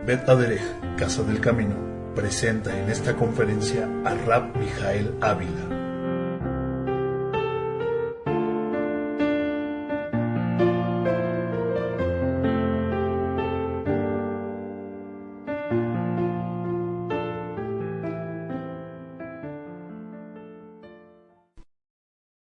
Bet Aderech, Casa del Camino, presenta en esta conferencia a Rab Mijael Ávila.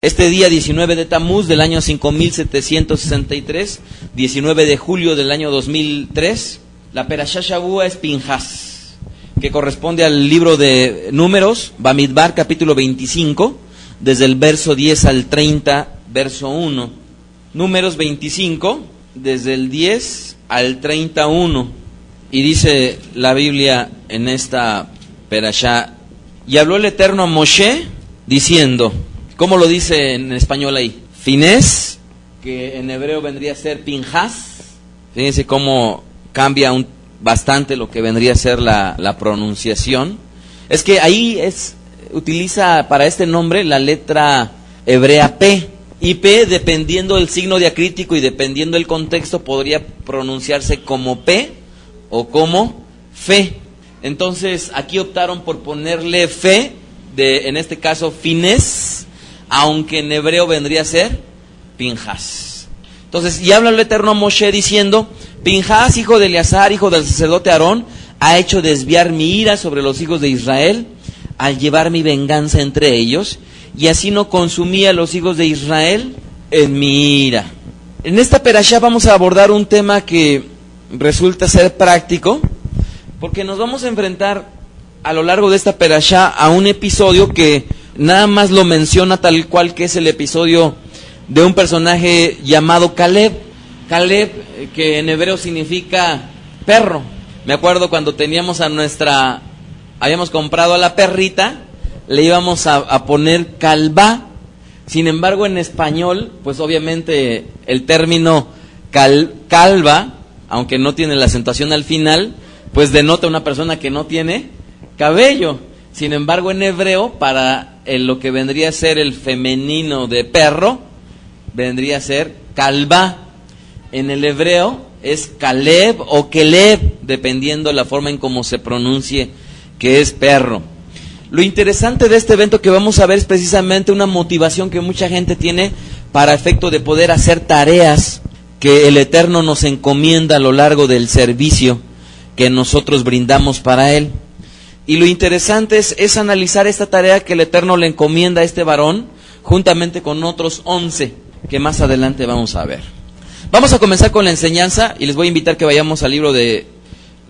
Este día 19 de Tamuz del año 5763, 19 de julio del año 2003, la Perashá Shavua es Pinhas, que corresponde al libro de Números, Bamidbar, capítulo 25, desde el verso 10 al 30, verso 1. Números 25, desde el 10 al 31. Y dice la Biblia en esta Perashá: y habló el Eterno a Moshe, diciendo... ¿Cómo lo dice en español ahí? Finés, que en hebreo vendría a ser Pinhas. Fíjense cómo cambia bastante lo que vendría a ser la pronunciación. Es que ahí utiliza para este nombre la letra hebrea P. Y P, dependiendo del signo diacrítico y dependiendo del contexto, podría pronunciarse como P o como Fe. Entonces aquí optaron por ponerle Fe, en este caso Finés, aunque en hebreo vendría a ser Pinhas. Entonces, y habla el Eterno a Moshe diciendo: Pinhas, hijo de Eleazar, hijo del sacerdote Aarón, ha hecho desviar mi ira sobre los hijos de Israel, al llevar mi venganza entre ellos, y así no consumí a los hijos de Israel en mi ira. En esta perashá vamos a abordar un tema que resulta ser práctico, porque nos vamos a enfrentar a lo largo de esta perashá a un episodio que nada más lo menciona tal cual, que es el episodio de un personaje llamado Caleb. Caleb, que en hebreo significa perro. Me acuerdo cuando habíamos comprado a la perrita, le íbamos a poner Calvá. Sin embargo, en español, pues obviamente el término calva, aunque no tiene la acentuación al final, pues denota una persona que no tiene cabello. Sin embargo, en hebreo, para lo que vendría a ser el femenino de perro, vendría a ser calvá. En el hebreo es Caleb o Keleb, dependiendo la forma en cómo se pronuncie, que es perro. Lo interesante de este evento que vamos a ver es precisamente una motivación que mucha gente tiene para efecto de poder hacer tareas que el Eterno nos encomienda a lo largo del servicio que nosotros brindamos para Él. Y lo interesante es analizar esta tarea que el Eterno le encomienda a este varón, juntamente con otros 11, que más adelante vamos a ver. Vamos a comenzar con la enseñanza, y les voy a invitar que vayamos al libro de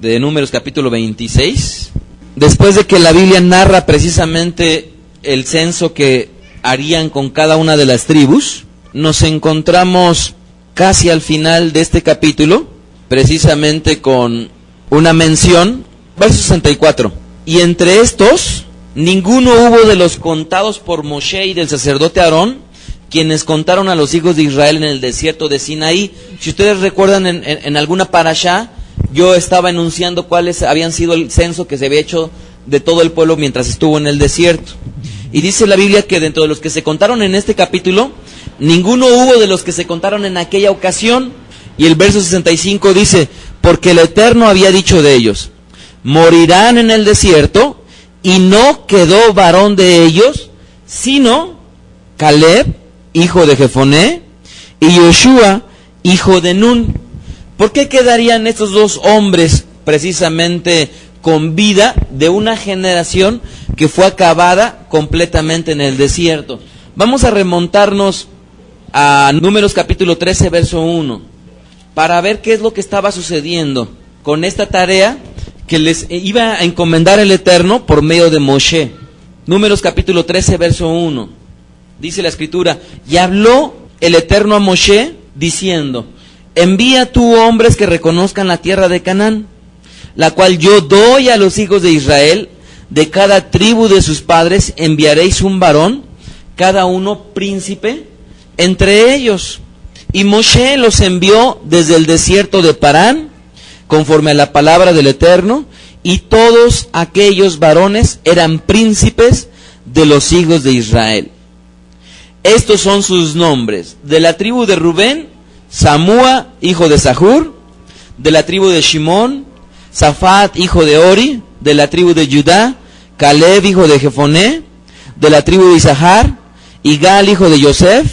Números, capítulo 26. Después de que la Biblia narra precisamente el censo que harían con cada una de las tribus, nos encontramos casi al final de este capítulo, precisamente con una mención, verso 64. Y entre estos, ninguno hubo de los contados por Moshe y del sacerdote Aarón, quienes contaron a los hijos de Israel en el desierto de Sinaí. Si ustedes recuerdan en alguna parashá, yo estaba enunciando cuáles habían sido el censo que se había hecho de todo el pueblo mientras estuvo en el desierto. Y dice la Biblia que dentro de los que se contaron en este capítulo, ninguno hubo de los que se contaron en aquella ocasión. Y el verso 65 dice: porque el Eterno había dicho de ellos: morirán en el desierto, y no quedó varón de ellos, sino Caleb, hijo de Jefoné, y Yoshua, hijo de Nun. ¿Por qué quedarían estos dos hombres precisamente con vida de una generación que fue acabada completamente en el desierto? Vamos a remontarnos a Números capítulo 13, verso 1, para ver qué es lo que estaba sucediendo con esta tarea que les iba a encomendar el Eterno por medio de Moshe. Números capítulo 13, verso 1. Dice la Escritura: y habló el Eterno a Moshe, diciendo: envía tú hombres que reconozcan la tierra de Canaán, la cual yo doy a los hijos de Israel. De cada tribu de sus padres enviaréis un varón, cada uno príncipe entre ellos. Y Moshe los envió desde el desierto de Parán, conforme a la palabra del Eterno, y todos aquellos varones eran príncipes de los hijos de Israel. Estos son sus nombres: de la tribu de Rubén, Samúa, hijo de Sahur; de la tribu de Shimón, Safat, hijo de Ori, de la tribu de Judá, Caleb, hijo de Jefoné, de la tribu de Isahar, Igal, hijo de Yosef,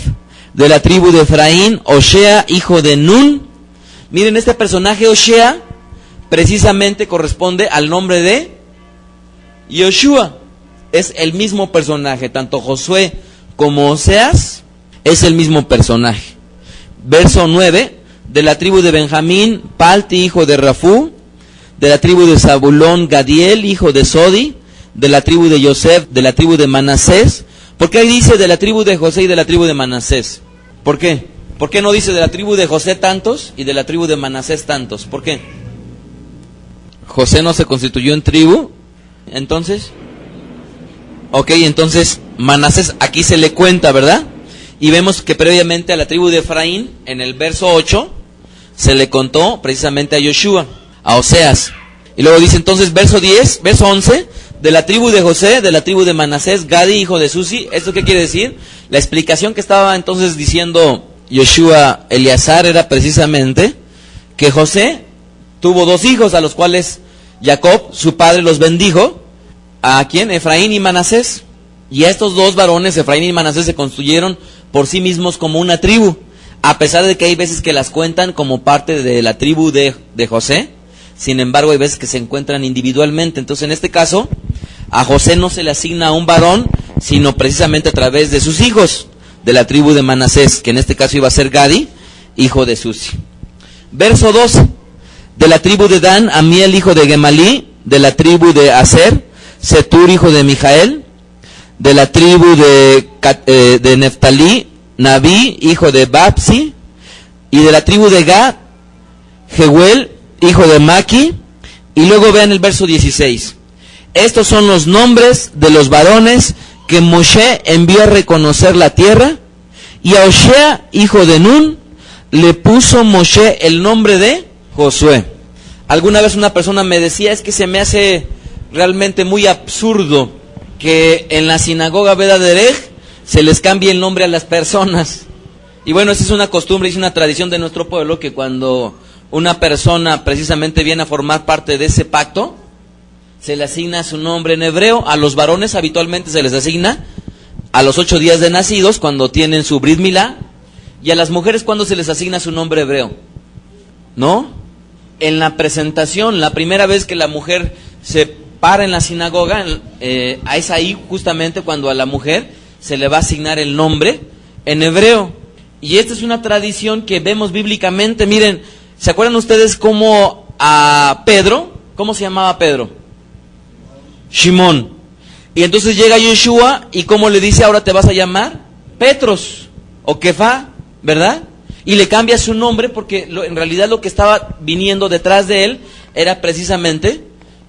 de la tribu de Efraín, Oshea, hijo de Nun. Miren, este personaje Oshea precisamente corresponde al nombre de Yoshua. Es el mismo personaje, tanto Josué como Oseas es el mismo personaje. Verso 9, de la tribu de Benjamín, Palti, hijo de Rafú, de la tribu de Zabulón, Gadiel, hijo de Sodi, de la tribu de Yosef, de la tribu de Manasés. ¿Por qué dice de la tribu de José y de la tribu de Manasés? ¿Por qué? ¿Por qué no dice de la tribu de José tantos y de la tribu de Manasés tantos? ¿Por qué? José no se constituyó en tribu, entonces... Ok, entonces Manasés aquí se le cuenta, ¿verdad? Y vemos que previamente a la tribu de Efraín, en el verso 8, se le contó precisamente a Yoshua, a Oseas. Y luego dice entonces, verso 10, verso 11, de la tribu de José, de la tribu de Manasés, Gadi, hijo de Susi. ¿Esto qué quiere decir? La explicación que estaba entonces diciendo Yoshua Eleazar era precisamente que José tuvo 2 hijos a los cuales Jacob, su padre, los bendijo. ¿A quién? Efraín y Manasés. Y estos 2 varones, Efraín y Manasés, se construyeron por sí mismos como una tribu, a pesar de que hay veces que las cuentan como parte de la tribu de José. Sin embargo, hay veces que se encuentran individualmente. Entonces, en este caso, a José no se le asigna a un varón, sino precisamente a través de sus hijos de la tribu de Manasés, que en este caso iba a ser Gadi, hijo de Susi. Verso 12, de la tribu de Dan, Amiel, hijo de Gemalí, de la tribu de Aser, Setur, hijo de Mijael, de la tribu de Neftalí, Nabí, hijo de Babsi, y de la tribu de Gad, Jehuel, hijo de Maki. Y luego vean el verso 16. Estos son los nombres de los varones que Moshe envió a reconocer la tierra, y a Oshea, hijo de Nun, le puso Moshe el nombre de Josué. Alguna vez una persona me decía, es que se me hace realmente muy absurdo que en la sinagoga Beda Derech se les cambie el nombre a las personas. Y bueno, esa es una costumbre y es una tradición de nuestro pueblo, que cuando una persona precisamente viene a formar parte de ese pacto, se le asigna su nombre en hebreo. A los varones habitualmente se les asigna a los 8 días de nacidos, cuando tienen su Brit Milá, y a las mujeres cuando se les asigna su nombre hebreo, ¿no? En la presentación, la primera vez que la mujer se para en la sinagoga, es ahí justamente cuando a la mujer se le va a asignar el nombre en hebreo. Y esta es una tradición que vemos bíblicamente. Miren, ¿se acuerdan ustedes cómo a Pedro, cómo se llamaba Pedro? Shimón. Y entonces llega Yoshua y ¿cómo le dice? Ahora te vas a llamar Petros o Kefá, ¿verdad? Y le cambia su nombre porque en realidad lo que estaba viniendo detrás de él era precisamente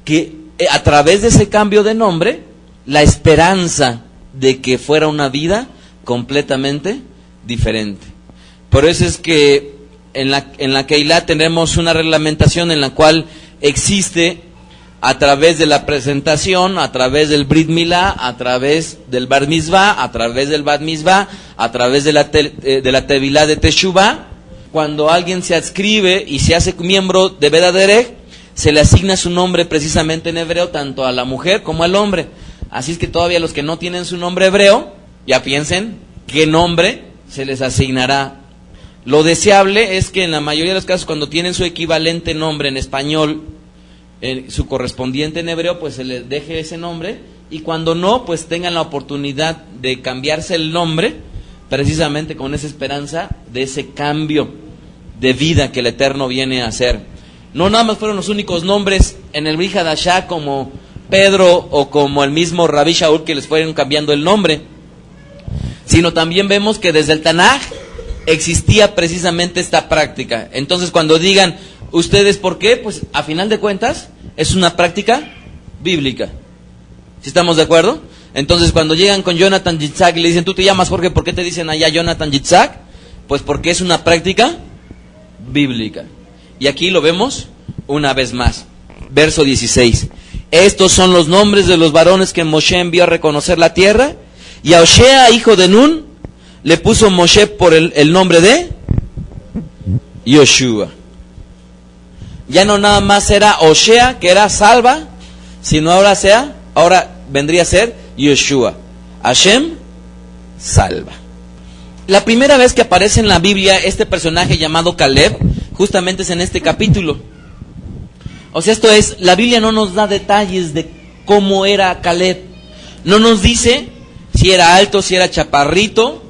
que a través de ese cambio de nombre, la esperanza de que fuera una vida completamente diferente. Por eso es que en la Keilah tenemos una reglamentación en la cual existe, a través de la presentación, a través del Brit Milá, a través del Bar Mitzvah, a través del Bat Mitzvah, a través de la Tevilá de Teshuvah, cuando alguien se adscribe y se hace miembro de Beda Derech, se le asigna su nombre precisamente en hebreo, tanto a la mujer como al hombre. Así es que todavía los que no tienen su nombre hebreo, ya piensen qué nombre se les asignará. Lo deseable es que en la mayoría de los casos, cuando tienen su equivalente nombre en español, su correspondiente en hebreo, pues se les deje ese nombre, y cuando no, pues tengan la oportunidad de cambiarse el nombre, precisamente con esa esperanza de ese cambio de vida que el Eterno viene a hacer. No nada más fueron los únicos nombres en el Brit Hadashah como Pedro o como el mismo Rabbi Shaul que les fueron cambiando el nombre, sino también vemos que desde el Tanaj existía precisamente esta práctica. Entonces cuando digan ustedes por qué, pues a final de cuentas es una práctica bíblica. ¿Sí estamos de acuerdo? Entonces cuando llegan con Jonathan Yitzhak y le dicen, tú te llamas Jorge, ¿por qué te dicen allá Jonathan Yitzhak? Pues porque es una práctica bíblica. Y aquí lo vemos una vez más. Verso 16. Estos son los nombres de los varones que Moshe envió a reconocer la tierra. Y a Oshea, hijo de Nun, le puso Moshe por el nombre de Yoshua. Ya no nada más era Oshea, que era salva, sino ahora vendría a ser Yeshua. Hashem salva. La primera vez que aparece en la Biblia este personaje llamado Caleb, justamente es en este capítulo. O sea, esto es, la Biblia no nos da detalles de cómo era Caleb. No nos dice si era alto, si era chaparrito.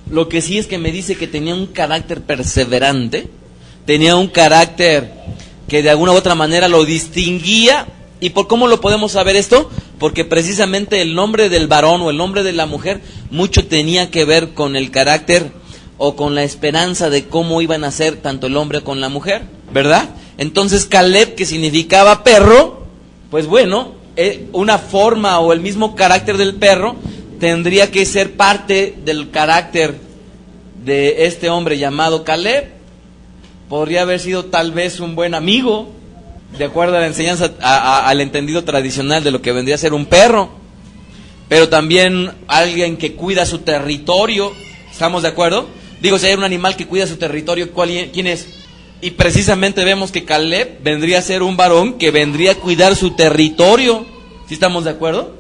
Lo que sí es que me dice que tenía un carácter perseverante, tenía un carácter que de alguna u otra manera lo distinguía. ¿Y por cómo lo podemos saber esto? Porque precisamente el nombre del varón o el nombre de la mujer mucho tenía que ver con el carácter o con la esperanza de cómo iban a ser tanto el hombre con la mujer, ¿verdad? Entonces Caleb, que significaba perro, pues bueno, una forma o el mismo carácter del perro tendría que ser parte del carácter de este hombre llamado Caleb. Podría haber sido tal vez un buen amigo, de acuerdo a la enseñanza, al entendido tradicional de lo que vendría a ser un perro, pero también alguien que cuida su territorio. ¿Estamos de acuerdo? Digo, si hay un animal que cuida su territorio, ¿quién es? Y precisamente vemos que Caleb vendría a ser un varón que vendría a cuidar su territorio. ¿Sí estamos de acuerdo?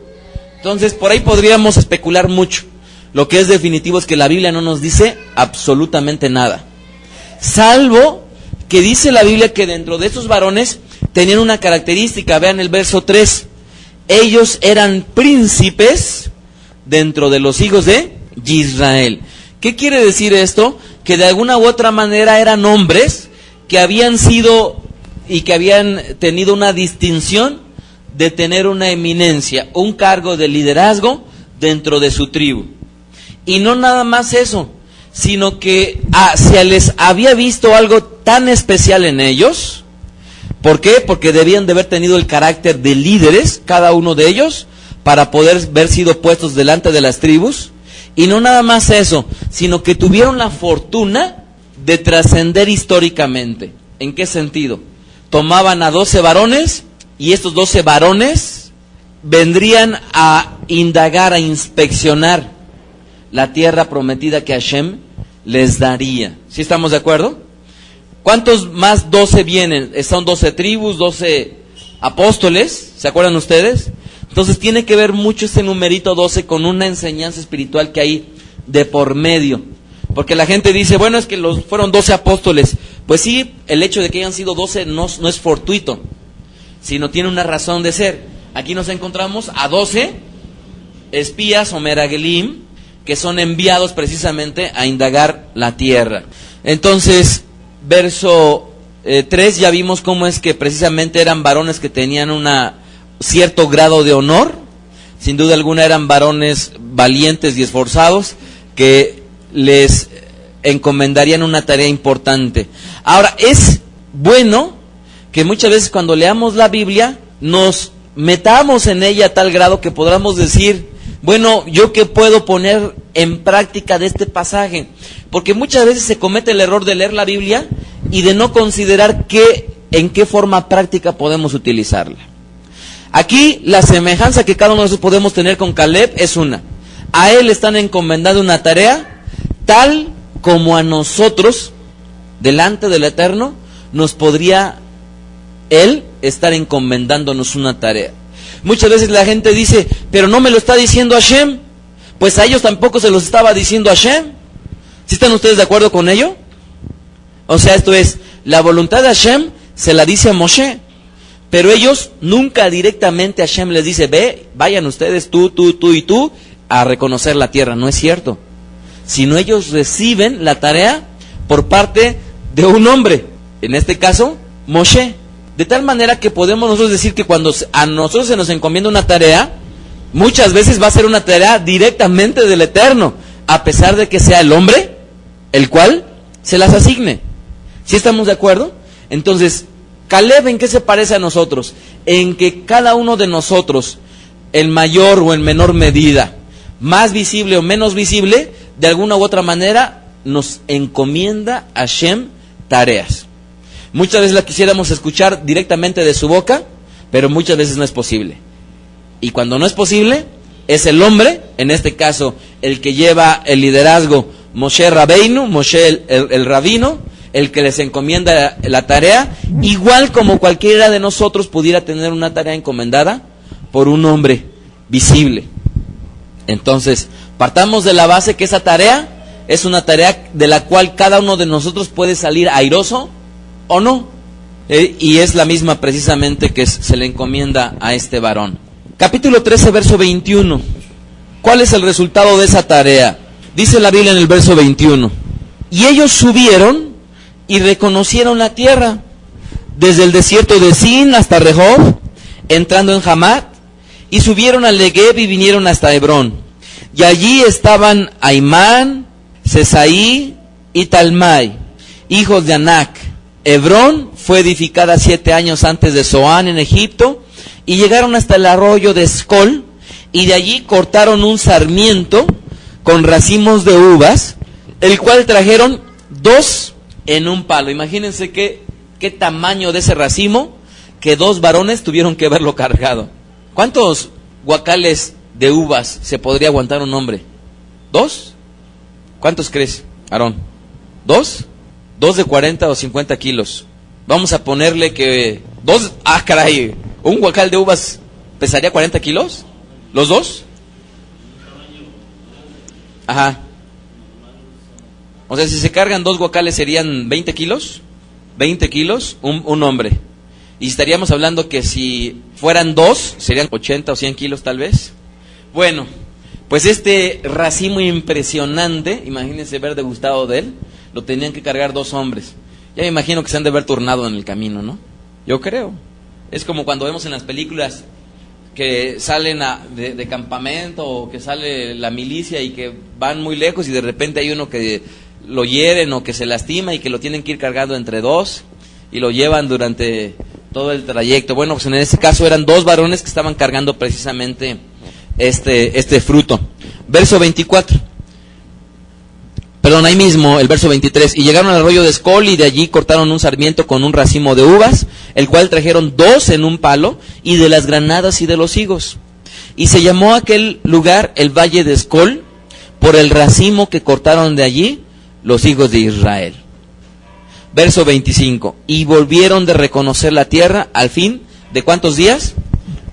Entonces, por ahí podríamos especular mucho. Lo que es definitivo es que la Biblia no nos dice absolutamente nada, salvo que dice la Biblia que dentro de estos varones tenían una característica. Vean el verso 3. Ellos eran príncipes dentro de los hijos de Israel. ¿Qué quiere decir esto? Que de alguna u otra manera eran hombres que habían sido y que habían tenido una distinción de tener una eminencia, un cargo de liderazgo dentro de su tribu. Y no nada más eso, sino que se les había visto algo tan especial en ellos. ¿Por qué? Porque debían de haber tenido el carácter de líderes, cada uno de ellos, para poder haber sido puestos delante de las tribus. Y no nada más eso, sino que tuvieron la fortuna de trascender históricamente. ¿En qué sentido? Tomaban a 12 varones y estos 12 varones vendrían a indagar, a inspeccionar la tierra prometida que Hashem les daría. ¿Sí estamos de acuerdo? ¿Cuántos más 12 vienen? Son 12 tribus, 12 apóstoles, ¿se acuerdan ustedes? Entonces tiene que ver mucho este numerito 12 con una enseñanza espiritual que hay de por medio. Porque la gente dice, bueno, es que fueron 12 apóstoles. Pues sí, el hecho de que hayan sido 12 no es fortuito, sino tiene una razón de ser. Aquí nos encontramos a 12 espías o meragelim, que son enviados precisamente a indagar la tierra. Entonces, verso 3, ya vimos cómo es que precisamente eran varones que tenían cierto grado de honor. Sin duda alguna eran varones valientes y esforzados que les encomendarían una tarea importante. Ahora, es bueno que muchas veces cuando leamos la Biblia nos metamos en ella a tal grado que podamos decir, bueno, ¿yo qué puedo poner en práctica de este pasaje? Porque muchas veces se comete el error de leer la Biblia y de no considerar en qué forma práctica podemos utilizarla. Aquí la semejanza que cada uno de nosotros podemos tener con Caleb es una. A él están encomendando una tarea tal como a nosotros, delante del Eterno, nos podría él estar encomendándonos una tarea. Muchas veces la gente dice, pero no me lo está diciendo Hashem. Pues a ellos tampoco se los estaba diciendo Hashem. ¿Sí están ustedes de acuerdo con ello? O sea, esto es, la voluntad de Hashem se la dice a Moshe, pero ellos nunca directamente Hashem les dice, vayan ustedes, tú y tú, a reconocer la tierra. No es cierto. Sino ellos reciben la tarea por parte de un hombre, en este caso, Moshe. De tal manera que podemos nosotros decir que cuando a nosotros se nos encomienda una tarea, muchas veces va a ser una tarea directamente del Eterno, a pesar de que sea el hombre el cual se las asigne. ¿Sí estamos de acuerdo? Entonces, Caleb, ¿en qué se parece a nosotros? En que cada uno de nosotros, en mayor o en menor medida, más visible o menos visible, de alguna u otra manera, nos encomienda a Hashem tareas. Muchas veces la quisiéramos escuchar directamente de su boca, pero muchas veces no es posible. Y cuando no es posible, es el hombre, en este caso, el que lleva el liderazgo, Moshe Rabbeinu, Moshe el rabino, el que les encomienda la tarea, igual como cualquiera de nosotros pudiera tener una tarea encomendada por un hombre visible. Entonces, partamos de la base que esa tarea es una tarea de la cual cada uno de nosotros puede salir airoso o no. Y es la misma precisamente que se le encomienda a este varón. Capítulo 13, verso 21. ¿Cuál es el resultado de esa tarea? Dice la Biblia en el verso 21. Y ellos subieron y reconocieron la tierra, desde el desierto de Sin hasta Rehob, entrando en Hamat, y subieron al Negev y vinieron hasta Hebrón. Y allí estaban Aimán, Sesaí y Talmai, hijos de Anac. Hebrón fue edificada 7 años antes de Zoán en Egipto, y llegaron hasta el arroyo de Escol, y de allí cortaron un sarmiento con racimos de uvas, el cual trajeron 2 en un palo. Imagínense qué tamaño de ese racimo, que 2 varones tuvieron que haberlo cargado. ¿Cuántos guacales de uvas se podría aguantar un hombre? ¿2? ¿Cuántos crees, Aarón? ¿2? 2 de 40 o 50 kilos. Vamos a ponerle que 2, caray, un guacal de uvas pesaría 40 kilos, ¿los 2? Ajá. O sea, si se cargan 2 guacales serían 20 kilos, 20 kilos, un hombre. Y estaríamos hablando que si fueran 2, serían 80 o 100 kilos tal vez. Bueno, pues este racimo impresionante, imagínense haber degustado de él, lo tenían que cargar 2 hombres. Ya me imagino que se han de haber turnado en el camino, ¿no? Yo creo. Es como cuando vemos en las películas que salen de campamento, o que sale la milicia y que van muy lejos y de repente hay uno que lo hieren o que se lastima y que lo tienen que ir cargando entre 2 y lo llevan durante todo el trayecto. Bueno, pues en este caso eran 2 varones que estaban cargando precisamente este fruto. Verso 24. Perdón, ahí mismo, el verso 23. Y llegaron al arroyo de Escol, y de allí cortaron un sarmiento con un racimo de uvas, el cual trajeron 2 en un palo, y de las granadas y de los higos. Y se llamó aquel lugar el valle de Escol, por el racimo que cortaron de allí los hijos de Israel. Verso 25. Y volvieron de reconocer la tierra al fin de ¿cuántos días?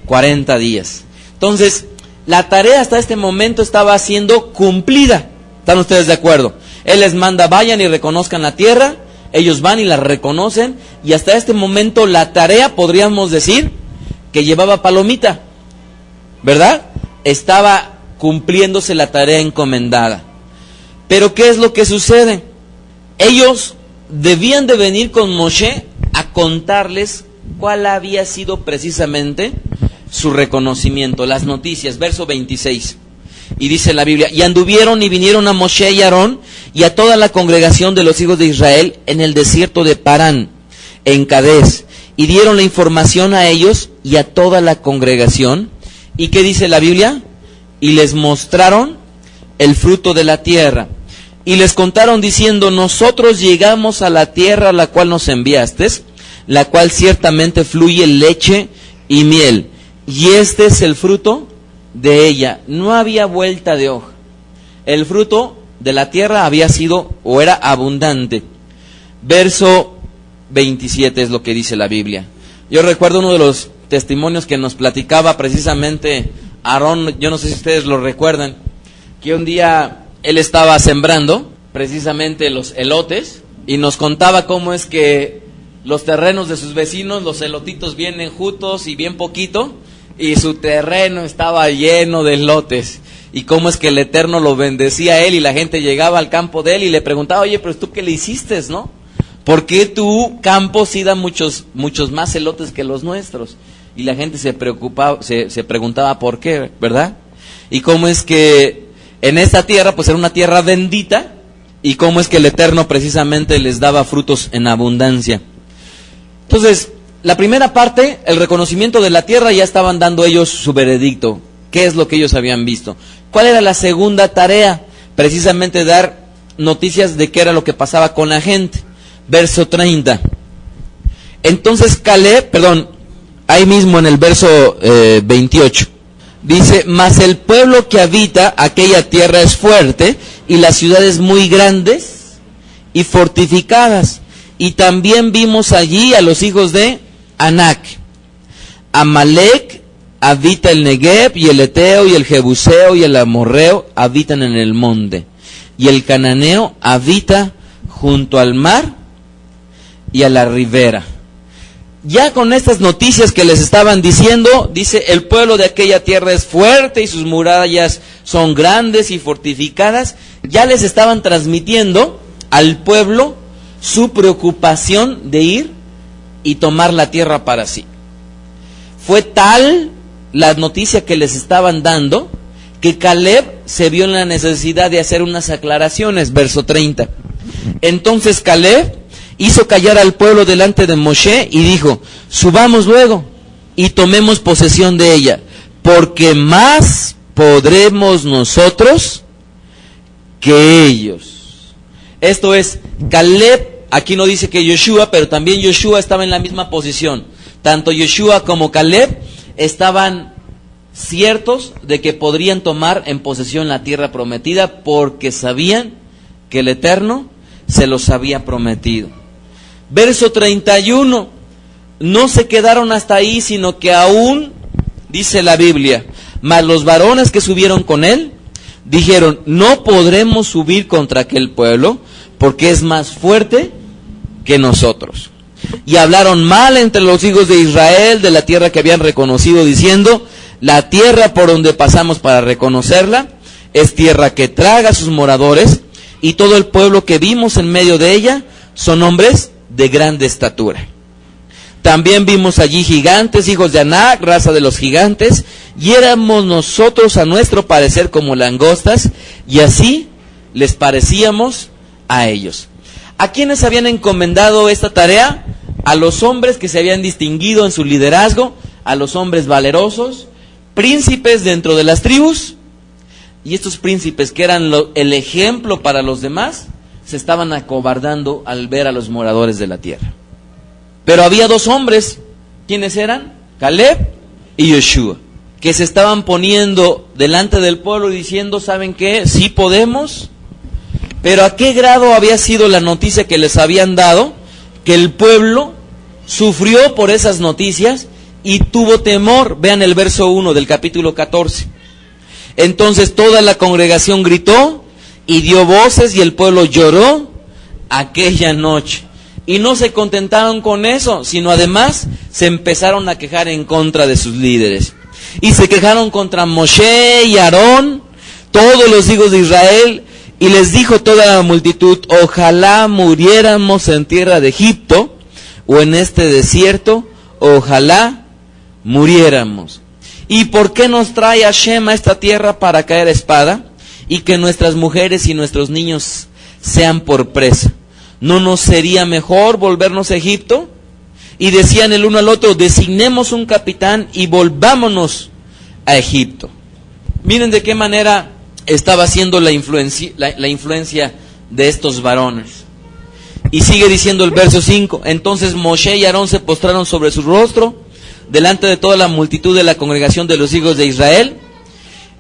40 días. Entonces, la tarea hasta este momento estaba siendo cumplida. ¿Están ustedes de acuerdo? Él les manda, vayan y reconozcan la tierra. Ellos van y la reconocen. Y hasta este momento la tarea, podríamos decir, que llevaba palomita, ¿verdad? Estaba cumpliéndose la tarea encomendada. Pero ¿qué es lo que sucede? Ellos debían de venir con Moshe a contarles cuál había sido precisamente su reconocimiento, las noticias. Verso 26. Y dice la Biblia, y anduvieron y vinieron a Moshe y Aarón y a toda la congregación de los hijos de Israel en el desierto de Parán, en Cadés, y dieron la información a ellos y a toda la congregación. ¿Y qué dice la Biblia? Y les mostraron el fruto de la tierra. Y les contaron diciendo, nosotros llegamos a la tierra a la cual nos enviaste, la cual ciertamente fluye leche y miel. Y este es el fruto de ella. No había vuelta de hoja. El fruto de la tierra había sido o era abundante. Verso 27 es lo que dice la Biblia. Yo recuerdo uno de los testimonios que nos platicaba precisamente Aarón, yo no sé si ustedes lo recuerdan, que un día él estaba sembrando precisamente los elotes y nos contaba cómo es que los terrenos de sus vecinos, los elotitos bien enjutos y bien poquito, y su terreno estaba lleno de elotes. Y cómo es que el Eterno lo bendecía a él, y la gente llegaba al campo de él y le preguntaba, oye, pero tú qué le hiciste, ¿no? ¿Por qué tu campo sí da muchos más elotes que los nuestros? Y la gente se preocupaba, se preguntaba por qué, ¿verdad? Y cómo es que en esta tierra, pues era una tierra bendita, y cómo es que el Eterno precisamente les daba frutos en abundancia. Entonces, la primera parte, el reconocimiento de la tierra, ya estaban dando ellos su veredicto. ¿Qué es lo que ellos habían visto? ¿Cuál era la segunda tarea? Precisamente dar noticias de qué era lo que pasaba con la gente. Verso 30. Entonces ahí mismo en el verso 28. Dice, mas el pueblo que habita aquella tierra es fuerte, y las ciudades muy grandes y fortificadas, Y también vimos allí a los hijos de Anac. Amalek habita el Negev, y el Eteo, y el Jebuseo, y el Amorreo habitan en el monte. Y el Cananeo habita junto al mar y a la ribera. Ya con estas noticias que les estaban diciendo, dice, el pueblo de aquella tierra es fuerte y sus murallas son grandes y fortificadas. Ya les estaban transmitiendo al pueblo su preocupación de ir y tomar la tierra para sí. Fue tal la noticia que les estaban dando que Caleb se vio en la necesidad de hacer unas aclaraciones. Verso 30. Entonces Caleb hizo callar al pueblo delante de Moshe y dijo, subamos luego y tomemos posesión de ella, porque más podremos nosotros que ellos. Esto es, Caleb, aquí no dice que Yoshua, pero también Yoshua estaba en la misma posición. Tanto Yoshua como Caleb estaban ciertos de que podrían tomar en posesión la tierra prometida, porque sabían que el Eterno se los había prometido. Verso 31, no se quedaron hasta ahí, sino que aún, dice la Biblia, mas los varones que subieron con él, dijeron, no podremos subir contra aquel pueblo, porque es más fuerte que nosotros. Y hablaron mal entre los hijos de Israel de la tierra que habían reconocido, diciendo, la tierra por donde pasamos para reconocerla, es tierra que traga a sus moradores, y todo el pueblo que vimos en medio de ella, son hombres de grande estatura. También vimos allí gigantes, hijos de Anac, raza de los gigantes, y éramos nosotros a nuestro parecer como langostas, y así les parecíamos a ellos. ¿A quiénes habían encomendado esta tarea? A los hombres que se habían distinguido en su liderazgo, a los hombres valerosos, príncipes dentro de las tribus, y estos príncipes que eran el ejemplo para los demás, se estaban acobardando al ver a los moradores de la tierra. Pero había dos hombres, ¿quiénes eran? Caleb y Yoshua, que se estaban poniendo delante del pueblo y diciendo, ¿saben qué? Sí podemos. Pero ¿a qué grado había sido la noticia que les habían dado? Que el pueblo sufrió por esas noticias y tuvo temor. Vean el verso 1 del capítulo 14. Entonces toda la congregación gritó y dio voces, y el pueblo lloró aquella noche. Y no se contentaron con eso, sino además se empezaron a quejar en contra de sus líderes. Y se quejaron contra Moshe y Aarón, todos los hijos de Israel, y les dijo toda la multitud, ojalá muriéramos en tierra de Egipto, o en este desierto, ojalá muriéramos. ¿Y por qué nos trae Hashem a esta tierra para caer a espada? Y que nuestras mujeres y nuestros niños sean por presa. ¿No nos sería mejor volvernos a Egipto? Y decían el uno al otro, designemos un capitán y volvámonos a Egipto. Miren de qué manera estaba siendo la influencia de estos varones. Y sigue diciendo el verso 5, entonces Moshe y Aarón se postraron sobre su rostro, delante de toda la multitud de la congregación de los hijos de Israel.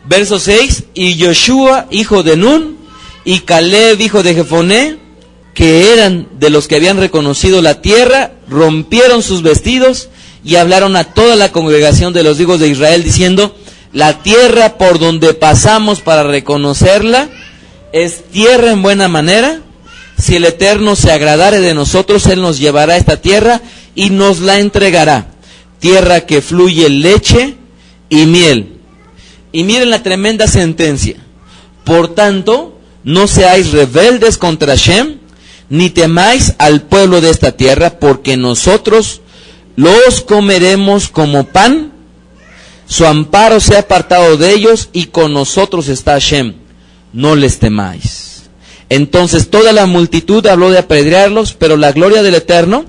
Verso 6, y Yoshua, hijo de Nun, y Caleb, hijo de Jefoné, que eran de los que habían reconocido la tierra, rompieron sus vestidos y hablaron a toda la congregación de los hijos de Israel, diciendo, la tierra por donde pasamos para reconocerla, es tierra en buena manera. Si el Eterno se agradare de nosotros, Él nos llevará a esta tierra y nos la entregará. Tierra que fluye leche y miel. Y miren la tremenda sentencia. Por tanto, no seáis rebeldes contra Hashem, ni temáis al pueblo de esta tierra, porque nosotros los comeremos como pan. Su amparo se ha apartado de ellos, y con nosotros está Hashem. No les temáis. Entonces toda la multitud habló de apedrearlos, pero la gloria del Eterno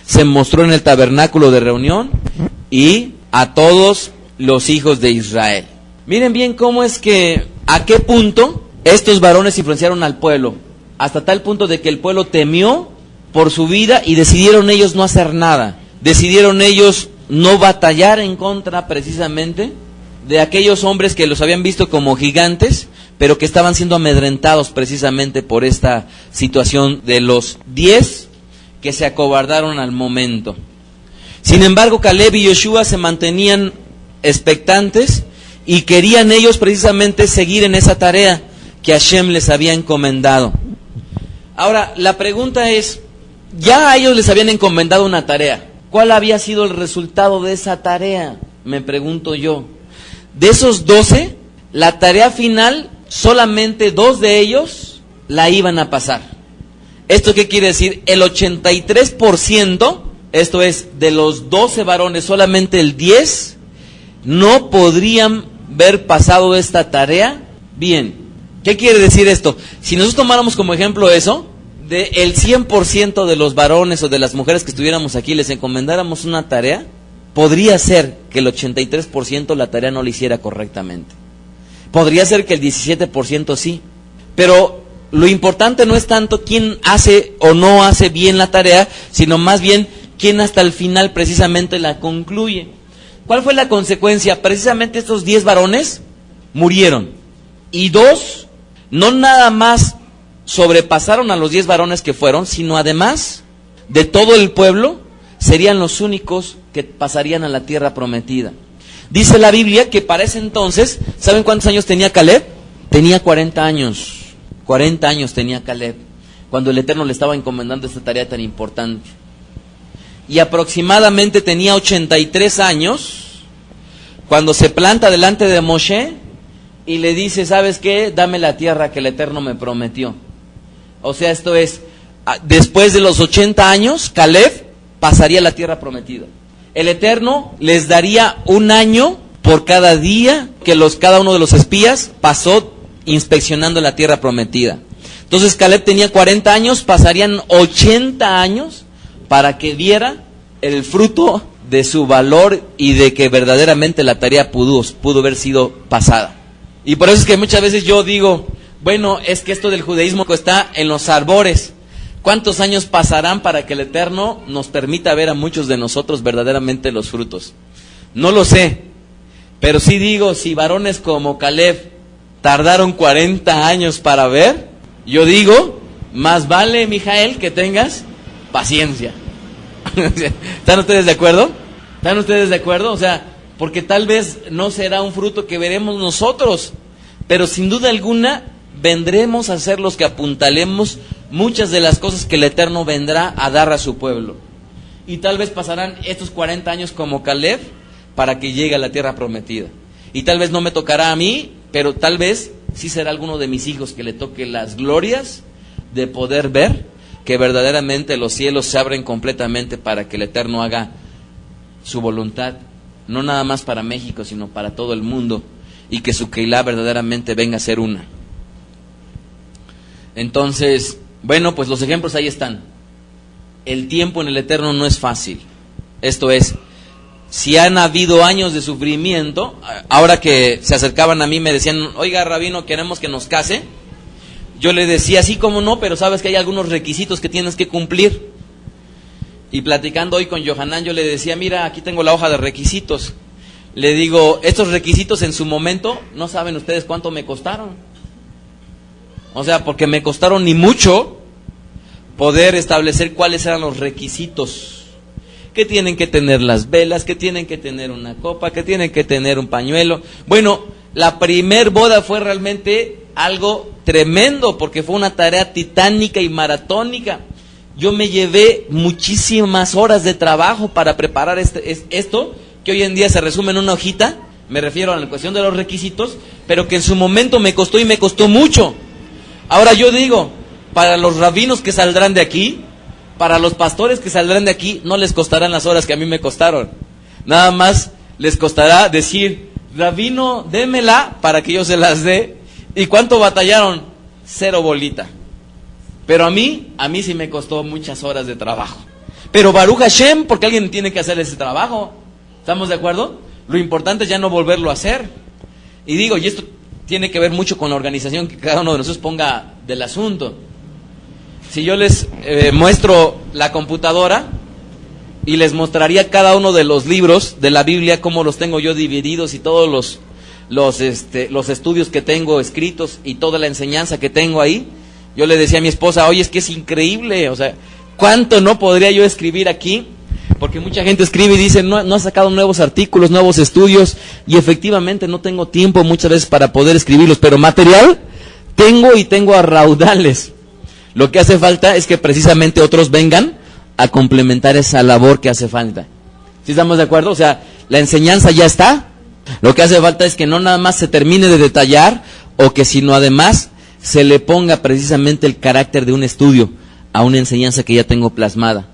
se mostró en el tabernáculo de reunión y a todos los hijos de Israel. Miren bien cómo es que, a qué punto estos varones influenciaron al pueblo, hasta tal punto de que el pueblo temió por su vida y decidieron ellos no hacer nada, decidieron ellos no batallar en contra precisamente de aquellos hombres que los habían visto como gigantes, pero que estaban siendo amedrentados precisamente por esta situación de los 10 que se acobardaron al momento. Sin embargo, Caleb y Yoshua se mantenían expectantes y querían ellos precisamente seguir en esa tarea que Hashem les había encomendado. Ahora, la pregunta es, ya a ellos les habían encomendado una tarea. ¿Cuál había sido el resultado de esa tarea? Me pregunto yo. De esos 12, la tarea final, solamente 2 de ellos la iban a pasar. ¿Esto qué quiere decir? El 83%, esto es, de los 12 varones, solamente el 10 no podrían haber pasado esta tarea bien. ¿Qué quiere decir esto? Si nosotros tomáramos como ejemplo eso, de el 100% de los varones o de las mujeres que estuviéramos aquí les encomendáramos una tarea, podría ser que el 83% la tarea no la hiciera correctamente. Podría ser que el 17% sí. Pero lo importante no es tanto quién hace o no hace bien la tarea, sino más bien quién hasta el final precisamente la concluye. ¿Cuál fue la consecuencia? Precisamente estos 10 varones murieron. Y 2, no nada más sobrepasaron a los 10 varones que fueron, sino además de todo el pueblo, serían los únicos que pasarían a la tierra prometida. Dice la Biblia que para ese entonces, ¿saben cuántos años tenía Caleb? Tenía 40 años. 40 años tenía Caleb, cuando el Eterno le estaba encomendando esta tarea tan importante. Y aproximadamente tenía 83 años, cuando se planta delante de Moshe y le dice, ¿sabes qué? Dame la tierra que el Eterno me prometió. O sea, esto es, después de los 80 años, Caleb pasaría a la tierra prometida. El Eterno les daría 1 año por cada día que cada uno de los espías pasó inspeccionando la tierra prometida. Entonces Caleb tenía 40 años, pasarían 80 años para que diera el fruto de su valor y de que verdaderamente la tarea pudo haber sido pasada. Y por eso es que muchas veces yo digo, bueno, es que esto del judaísmo está en los albores. ¿Cuántos años pasarán para que el Eterno nos permita ver a muchos de nosotros verdaderamente los frutos? No lo sé, pero sí digo, si varones como Caleb tardaron 40 años para ver, yo digo, más vale, Mijael, que tengas paciencia. ¿Están ustedes de acuerdo? ¿Están ustedes de acuerdo? O sea, porque tal vez no será un fruto que veremos nosotros, pero sin duda alguna vendremos a ser los que apuntalemos muchas de las cosas que el Eterno vendrá a dar a su pueblo. Y tal vez pasarán estos 40 años como Caleb para que llegue a la tierra prometida. Y tal vez no me tocará a mí, pero tal vez sí será alguno de mis hijos que le toque las glorias de poder ver que verdaderamente los cielos se abren completamente para que el Eterno haga su voluntad, no nada más para México, sino para todo el mundo, y que su Keilah verdaderamente venga a ser una. Entonces, bueno, pues los ejemplos ahí están. El tiempo en el Eterno no es fácil. Esto es, si han habido años de sufrimiento, ahora que se acercaban a mí me decían, oiga, rabino, queremos que nos case. Yo le decía, sí, cómo no, pero sabes que hay algunos requisitos que tienes que cumplir. Y platicando hoy con Yohanan, yo le decía, mira, aquí tengo la hoja de requisitos. Le digo, estos requisitos en su momento, no saben ustedes cuánto me costaron. O sea, porque me costaron ni mucho poder establecer cuáles eran los requisitos. Que tienen que tener las velas, que tienen que tener una copa, que tienen que tener un pañuelo. Bueno, la primer boda fue realmente algo tremendo, porque fue una tarea titánica y maratónica. Yo me llevé muchísimas horas de trabajo para preparar esto, que hoy en día se resume en una hojita, me refiero a la cuestión de los requisitos, pero que en su momento me costó y me costó mucho. Ahora yo digo, para los rabinos que saldrán de aquí, para los pastores que saldrán de aquí, no les costarán las horas que a mí me costaron. Nada más les costará decir, rabino, démela para que yo se las dé. ¿Y cuánto batallaron? 0 bolita. Pero a mí sí me costó muchas horas de trabajo. Pero Baruch Hashem, porque alguien tiene que hacer ese trabajo. ¿Estamos de acuerdo? Lo importante es ya no volverlo a hacer. Y digo, y esto tiene que ver mucho con la organización que cada uno de nosotros ponga del asunto. Si yo les muestro la computadora y les mostraría cada uno de los libros de la Biblia, cómo los tengo yo divididos y todos los estudios que tengo escritos y toda la enseñanza que tengo ahí, yo le decía a mi esposa, oye, es que es increíble, o sea, ¿Cuánto no podría yo escribir aquí? Porque mucha gente escribe y dice, no ha sacado nuevos artículos, nuevos estudios, y efectivamente no tengo tiempo muchas veces para poder escribirlos, pero material tengo a raudales. Lo que hace falta es que precisamente otros vengan a complementar esa labor que hace falta. ¿Sí estamos de acuerdo? O sea, la enseñanza ya está. Lo que hace falta es que no nada más se termine de detallar, o que sino además se le ponga precisamente el carácter de un estudio a una enseñanza que ya tengo plasmada.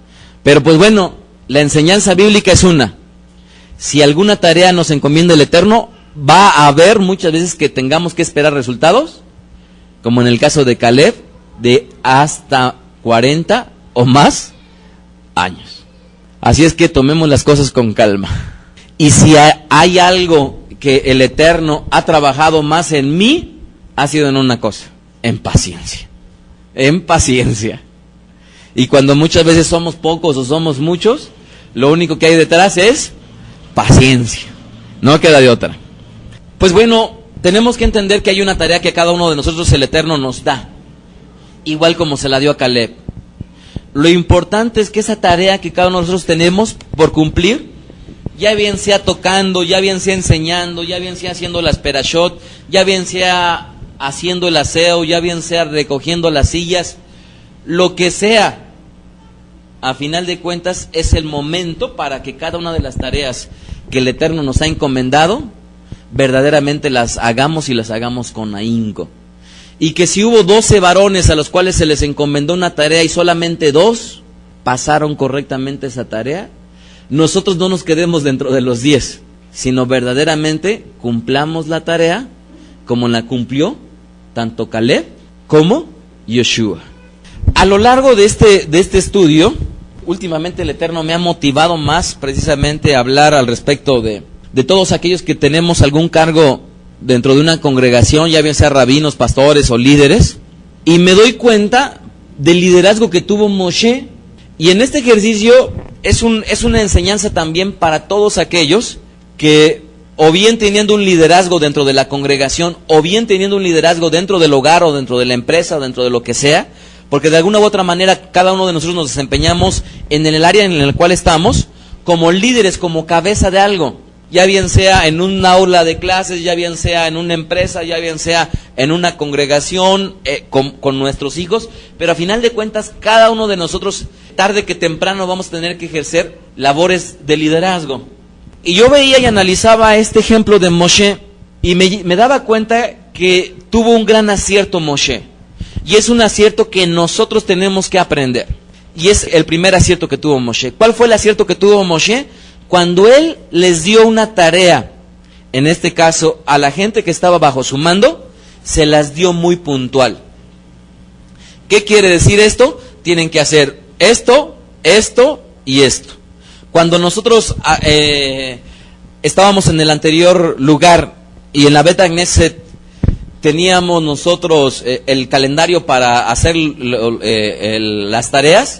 Pero pues bueno, la enseñanza bíblica es una. Si alguna tarea nos encomienda el Eterno, va a haber muchas veces que tengamos que esperar resultados, como en el caso de Caleb, de hasta 40 o más años. Así es que tomemos las cosas con calma. Y si hay algo que el Eterno ha trabajado más en mí, ha sido en una cosa: en paciencia. En paciencia. Y cuando muchas veces somos pocos o somos muchos, lo único que hay detrás es paciencia. No queda de otra. Pues bueno, tenemos que entender que hay una tarea que a cada uno de nosotros el Eterno nos da, igual como se la dio a Caleb. Lo importante es que esa tarea que cada uno de nosotros tenemos por cumplir, ya bien sea tocando, ya bien sea enseñando, ya bien sea haciendo las perashot, ya bien sea haciendo el aseo, ya bien sea recogiendo las sillas, lo que sea, a final de cuentas es el momento para que cada una de las tareas que el Eterno nos ha encomendado, verdaderamente las hagamos y las hagamos con ahínco. Y que si hubo 12 varones a los cuales se les encomendó una tarea y solamente 2 pasaron correctamente esa tarea, nosotros no nos quedemos dentro de los 10, sino verdaderamente cumplamos la tarea como la cumplió tanto Caleb como Yoshua. A lo largo de este estudio, últimamente el Eterno me ha motivado más precisamente a hablar al respecto de todos aquellos que tenemos algún cargo dentro de una congregación, ya bien sea rabinos, pastores o líderes, y me doy cuenta del liderazgo que tuvo Moshe. Y en este ejercicio es una enseñanza también para todos aquellos que, o bien teniendo un liderazgo dentro de la congregación, o bien teniendo un liderazgo dentro del hogar, o dentro de la empresa, o dentro de lo que sea, porque de alguna u otra manera cada uno de nosotros nos desempeñamos en el área en el cual estamos, como líderes, como cabeza de algo, ya bien sea en un aula de clases, ya bien sea en una empresa, ya bien sea en una congregación con nuestros hijos, pero a final de cuentas cada uno de nosotros, tarde que temprano, vamos a tener que ejercer labores de liderazgo. Y yo veía y analizaba este ejemplo de Moshe, y me daba cuenta que tuvo un gran acierto Moshe, y es un acierto que nosotros tenemos que aprender, y es el primer acierto que tuvo Moshe. ¿Cuál fue el acierto que tuvo Moshe? Cuando él les dio una tarea, en este caso a la gente que estaba bajo su mando, se las dio muy puntual. ¿Qué quiere decir esto? Tienen que hacer esto, esto y esto. Cuando nosotros estábamos en el anterior lugar y en la Bet Knesset teníamos nosotros el calendario para hacer las tareas,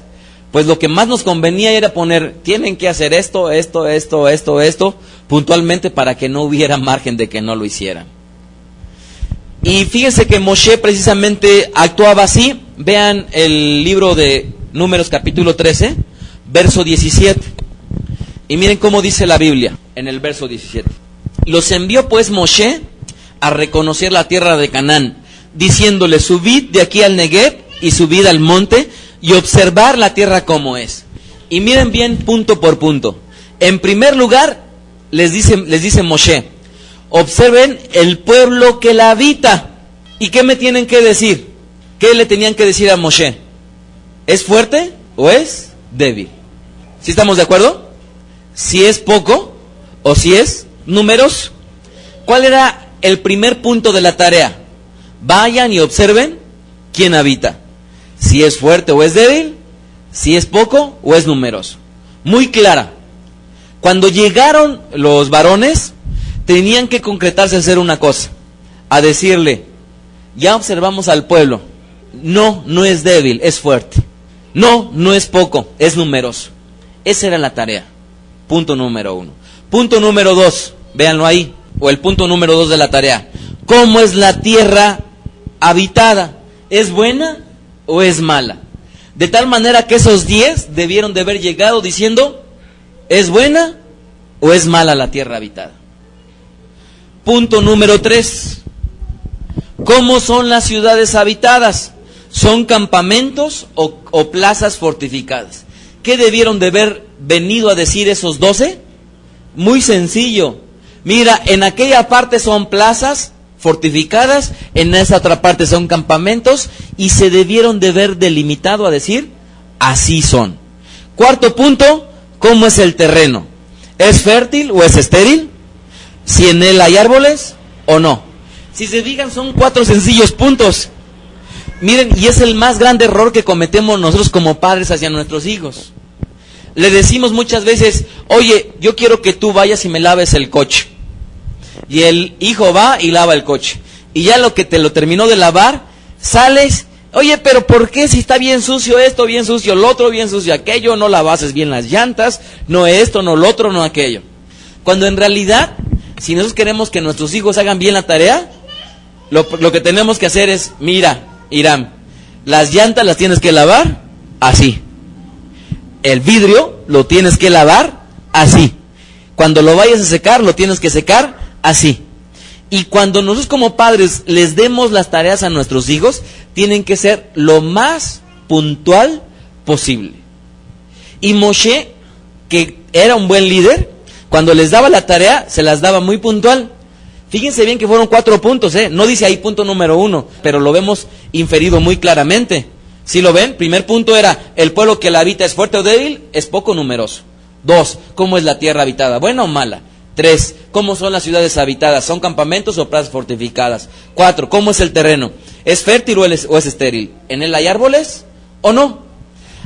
pues lo que más nos convenía era poner, tienen que hacer esto, puntualmente, para que no hubiera margen de que no lo hicieran. Y fíjense que Moshe precisamente actuaba así. Vean el libro de Números capítulo 13, verso 17. Y miren cómo dice la Biblia en el verso 17. Los envió pues Moshe a reconocer la tierra de Canaán, diciéndole, subid de aquí al Negev y subid al monte y observar la tierra como es. Y miren bien punto por punto. En primer lugar, les dice Moshe, observen el pueblo que la habita. ¿Y qué me tienen que decir? ¿Qué le tenían que decir a Moshe? ¿Es fuerte o es débil? ¿Sí estamos de acuerdo? Si es poco o si es numeroso. ¿Cuál era el primer punto de la tarea? Vayan y observen quién habita. Si es fuerte o es débil, si es poco o es numeroso. Muy clara. Cuando llegaron los varones, tenían que concretarse a hacer una cosa, a decirle, ya observamos al pueblo, no es débil, es fuerte. No es poco, es numeroso. Esa era la tarea. Punto número 1. Punto número 2, véanlo ahí, o el punto número 2 de la tarea. ¿Cómo es la tierra habitada? ¿Es buena o es mala? De tal manera que esos 10 debieron de haber llegado diciendo, ¿es buena o es mala la tierra habitada? Punto número 3. ¿Cómo son las ciudades habitadas? ¿Son campamentos o plazas fortificadas? ¿Qué debieron de haber venido a decir esos 12? Muy sencillo. Mira, en aquella parte son plazas fortificadas, en esa otra parte son campamentos, y se debieron de haber delimitado a decir, así son. Cuarto punto, ¿cómo es el terreno? ¿Es fértil o es estéril? ¿Si en él hay árboles o no? Si se fijan, son 4 sencillos puntos. Miren, y es el más grande error que cometemos nosotros como padres hacia nuestros hijos. Le decimos muchas veces, oye, yo quiero que tú vayas y me laves el coche. Y el hijo va y lava el coche. Y ya lo que te lo terminó de lavar, sales, oye, pero ¿por qué si está bien sucio esto, bien sucio lo otro, bien sucio aquello, no lavases bien las llantas, no esto, no lo otro, no aquello? Cuando en realidad, si nosotros queremos que nuestros hijos hagan bien la tarea, lo que tenemos que hacer es, mira, Irán, las llantas las tienes que lavar así. El vidrio lo tienes que lavar así. Cuando lo vayas a secar, lo tienes que secar así. Y cuando nosotros como padres les demos las tareas a nuestros hijos, tienen que ser lo más puntual posible. Y Moshe, que era un buen líder, cuando les daba la tarea, se las daba muy puntual. Fíjense bien que fueron 4 puntos, no dice ahí punto número 1, pero lo vemos inferido muy claramente. ¿Sí lo ven? Primer punto era, el pueblo que la habita es fuerte o débil, es poco numeroso. 2, ¿cómo es la tierra habitada? ¿Buena o mala? 3, ¿cómo son las ciudades habitadas? ¿Son campamentos o plazas fortificadas? 4, ¿cómo es el terreno? ¿Es fértil o es estéril? ¿En él hay árboles o no?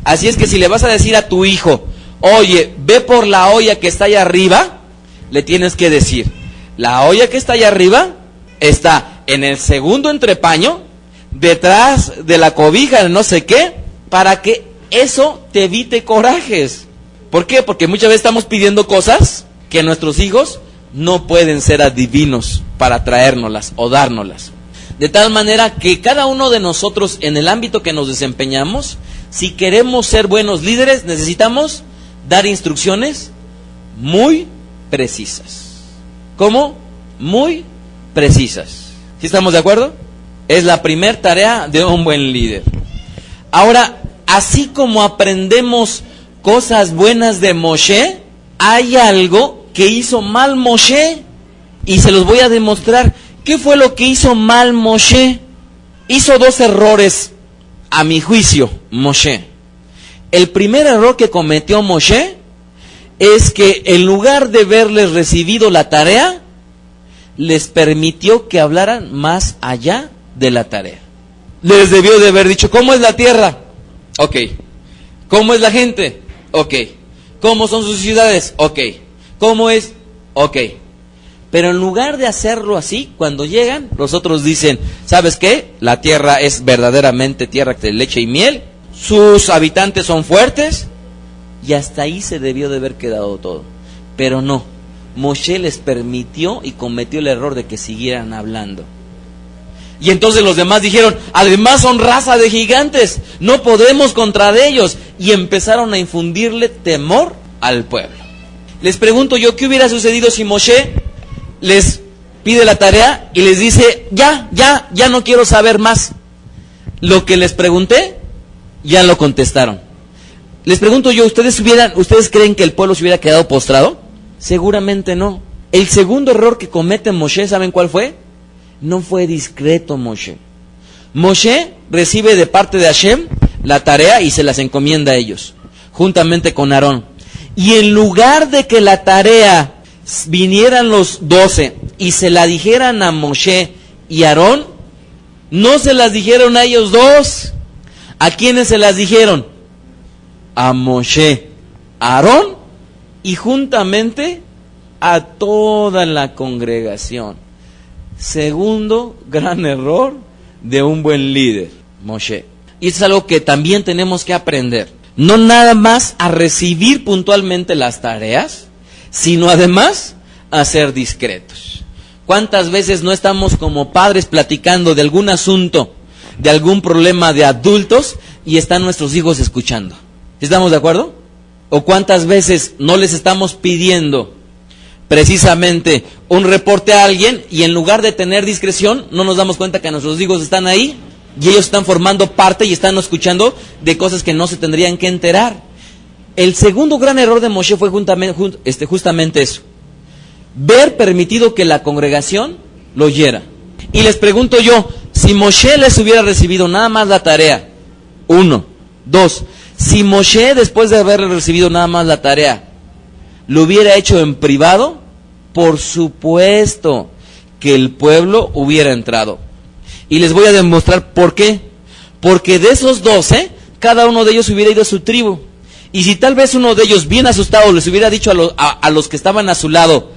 Así es que si le vas a decir a tu hijo, oye, ve por la olla que está allá arriba, le tienes que decir, la olla que está allá arriba está en el segundo entrepaño, detrás de la cobija de no sé qué, para que eso te evite corajes. ¿Por qué? Porque muchas veces estamos pidiendo cosas que nuestros hijos no pueden ser adivinos para traérnoslas o dárnoslas. De tal manera que cada uno de nosotros en el ámbito que nos desempeñamos, si queremos ser buenos líderes, necesitamos dar instrucciones muy precisas. ¿Cómo? Muy precisas. ¿Sí estamos de acuerdo? Es la primera tarea de un buen líder. Ahora, así como aprendemos cosas buenas de Moshe, hay algo que hizo mal Moshe, y se los voy a demostrar. ¿Qué fue lo que hizo mal Moshe? Hizo 2 errores, a mi juicio, Moshe. El primer error que cometió Moshe es que en lugar de haberles recibido la tarea, les permitió que hablaran más allá de la tarea. Les debió de haber dicho, ¿cómo es la tierra? Ok. ¿Cómo es la gente? Ok. ¿Cómo son sus ciudades? Ok. ¿Cómo es? Ok. Pero en lugar de hacerlo así, cuando llegan, los otros dicen, ¿sabes qué? La tierra es verdaderamente tierra de leche y miel, sus habitantes son fuertes, y hasta ahí se debió de haber quedado todo. Pero no, Moshe les permitió y cometió el error de que siguieran hablando. Y entonces los demás dijeron, además son raza de gigantes, no podemos contra ellos. Y empezaron a infundirle temor al pueblo. Les pregunto yo, ¿qué hubiera sucedido si Moshe les pide la tarea y les dice, ya no quiero saber más? Lo que les pregunté, ya lo contestaron. Les pregunto yo, ¿ustedes creen que el pueblo se hubiera quedado postrado? Seguramente no. El segundo error que comete Moshe, ¿saben cuál fue? No fue discreto Moshe. Moshe recibe de parte de Hashem la tarea y se las encomienda a ellos, juntamente con Aarón. Y en lugar de que la tarea vinieran los 12 y se la dijeran a Moshe y Aarón, no se las dijeron a ellos 2. ¿A quiénes se las dijeron? A Moshe, a Aarón y juntamente a toda la congregación. Segundo gran error de un buen líder, Moshe. Y esto es algo que también tenemos que aprender. No nada más a recibir puntualmente las tareas, sino además a ser discretos. ¿Cuántas veces no estamos como padres platicando de algún asunto, de algún problema de adultos y están nuestros hijos escuchando. ¿Estamos de acuerdo? ¿O cuántas veces no les estamos pidiendo precisamente un reporte a alguien y en lugar de tener discreción no nos damos cuenta que nuestros hijos están ahí y ellos están formando parte y están escuchando de cosas que no se tendrían que enterar? El segundo gran error de Moshe fue justamente eso: ver permitido que la congregación lo oyera. Y les pregunto yo, si Moshe les hubiera recibido nada más la tarea, 1, 2, si Moshe después de haber recibido nada más la tarea, lo hubiera hecho en privado, por supuesto que el pueblo hubiera entrado. Y les voy a demostrar por qué. Porque de esos 12, cada uno de ellos hubiera ido a su tribu. Y si tal vez uno de ellos, bien asustado, les hubiera dicho a los que estaban a su lado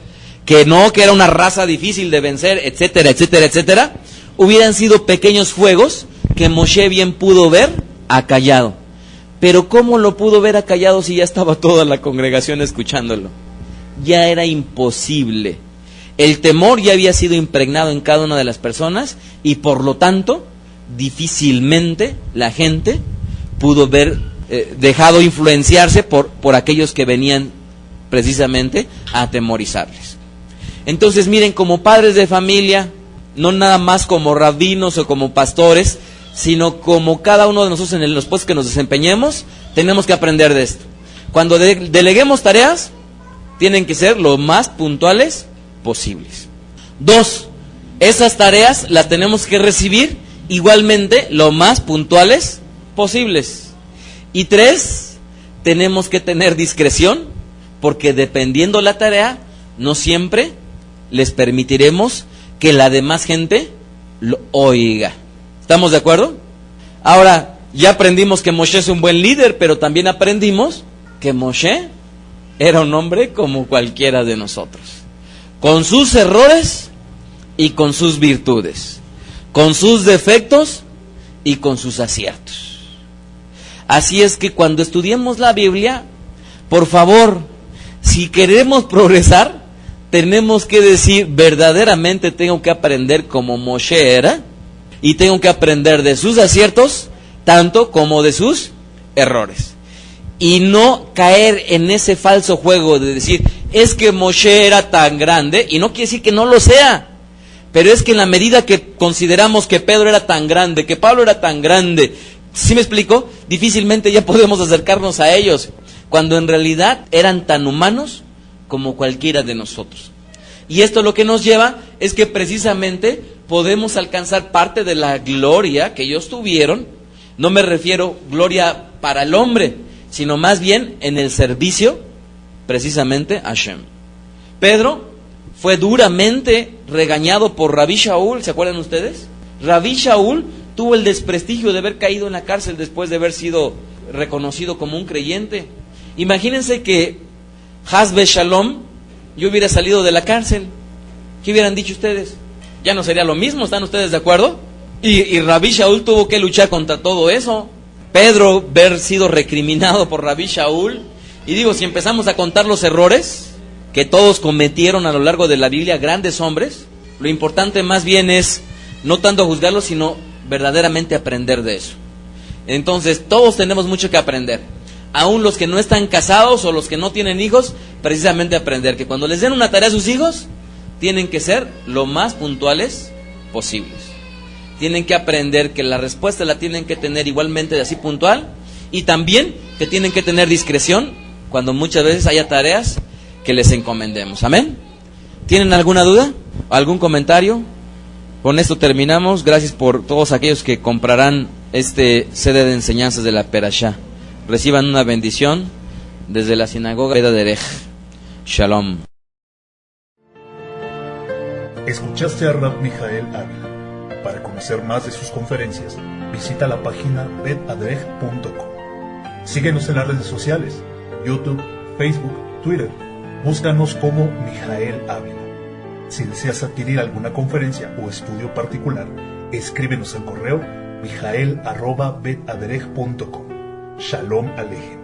que no, que era una raza difícil de vencer, etcétera, etcétera, etcétera, hubieran sido pequeños fuegos que Moshe bien pudo ver acallado. Pero ¿cómo lo pudo ver acallado si ya estaba toda la congregación escuchándolo? Ya era imposible. El temor ya había sido impregnado en cada una de las personas y por lo tanto difícilmente la gente pudo ver dejado influenciarse por aquellos que venían precisamente a atemorizarles. Entonces miren, como padres de familia, no nada más como rabinos o como pastores, sino como cada uno de nosotros en los puestos que nos desempeñemos, tenemos que aprender de esto. Cuando deleguemos tareas, tienen que ser lo más puntuales posibles. 2, esas tareas las tenemos que recibir igualmente lo más puntuales posibles. Y 3, tenemos que tener discreción, porque dependiendo la tarea, no siempre les permitiremos que la demás gente lo oiga. ¿Estamos de acuerdo? Ahora, ya aprendimos que Moshe es un buen líder, pero también aprendimos que Moshe era un hombre como cualquiera de nosotros, con sus errores y con sus virtudes, con sus defectos y con sus aciertos. Así es que cuando estudiemos la Biblia, por favor, si queremos progresar, tenemos que decir, verdaderamente tengo que aprender como Moshe era, y tengo que aprender de sus aciertos, tanto como de sus errores. Y no caer en ese falso juego de decir, es que Moshe era tan grande, y no quiere decir que no lo sea, pero es que en la medida que consideramos que Pedro era tan grande, que Pablo era tan grande, ¿sí me explico? Difícilmente ya podemos acercarnos a ellos, cuando en realidad eran tan humanos como cualquiera de nosotros. Y esto lo que nos lleva es que precisamente podemos alcanzar parte de la gloria que ellos tuvieron. No me refiero gloria para el hombre, sino más bien en el servicio precisamente a Hashem. Pedro fue duramente regañado por Rabí Shaul, ¿se acuerdan ustedes? Rabí Shaul tuvo el desprestigio de haber caído en la cárcel después de haber sido reconocido como un creyente. Imagínense que Haz Shalom, yo hubiera salido de la cárcel. ¿Qué hubieran dicho ustedes? Ya no sería lo mismo, ¿están ustedes de acuerdo? Y Rabí Shaul tuvo que luchar contra todo eso. Pedro haber sido recriminado por Rabí Shaul. Y digo, si empezamos a contar los errores que todos cometieron a lo largo de la Biblia, grandes hombres, lo importante más bien es no tanto juzgarlos, sino verdaderamente aprender de eso. Entonces, todos tenemos mucho que aprender. Aún los que no están casados o los que no tienen hijos, precisamente aprender que cuando les den una tarea a sus hijos, tienen que ser lo más puntuales posibles. Tienen que aprender que la respuesta la tienen que tener igualmente así puntual, y también que tienen que tener discreción cuando muchas veces haya tareas que les encomendemos. ¿Amén? ¿Tienen alguna duda? ¿Algún comentario? Con esto terminamos. Gracias por todos aquellos que comprarán este CD de enseñanzas de la Perashá. Reciban una bendición desde la sinagoga de Derech. Shalom. Escuchaste a Rab Mijael Ávila. Para conocer más de sus conferencias, visita la página betadrej.com. Síguenos en las redes sociales, YouTube, Facebook, Twitter. Búscanos como Mijael Ávila. Si deseas adquirir alguna conferencia o estudio particular, escríbenos al correo mijael@betadrej.com. Shalom Alejem.